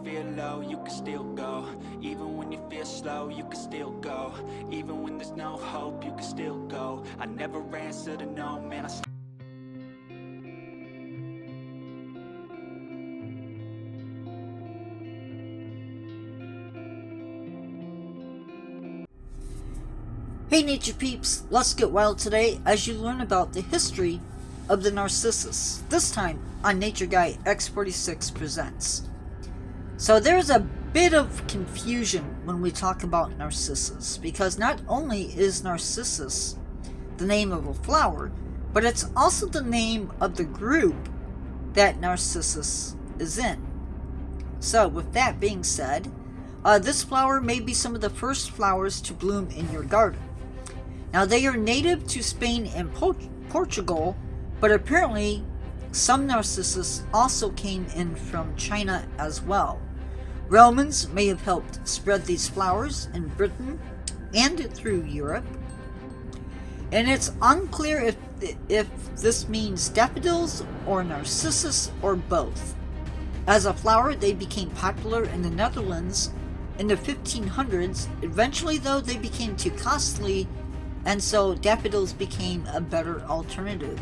feel low, you can still go. Even when you feel slow, you can still go. Even when there's no hope, you can still go. I never answer to no, man, Hey Nature Peeps, let's get wild today as you learn about the history of the Narcissus, this time on Nature Guy X46 Presents. So there's a bit of confusion when we talk about Narcissus, because not only is Narcissus the name of a flower, but it's also the name of the group that Narcissus is in. So with that being said, this flower may be some of the first flowers to bloom in your garden. Now, they are native to Spain and Portugal, but apparently some Narcissus also came in from China as well. Romans may have helped spread these flowers in Britain and through Europe. And it's unclear if this means daffodils or Narcissus or both. As a flower, they became popular in the Netherlands in the 1500s. Eventually, though, they became too costly, and so daffodils became a better alternative.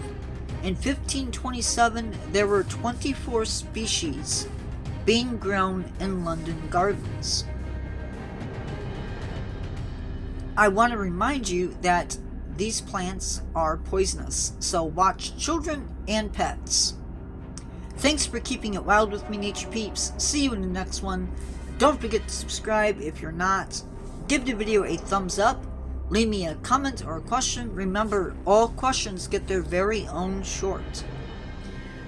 In 1527, there were 24 species being grown in London gardens. I want to remind you that these plants are poisonous, so watch children and pets. Thanks for keeping it wild with me, Nature Peeps. See you in the next one. Don't forget to subscribe if you're not. Give the video a thumbs up. Leave me a comment or a question. Remember, all questions get their very own short.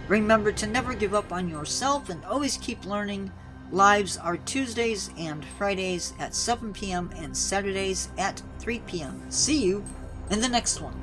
Remember to never give up on yourself and always keep learning. Lives are Tuesdays and Fridays at 7 p.m. and Saturdays at 3 p.m. See you in the next one.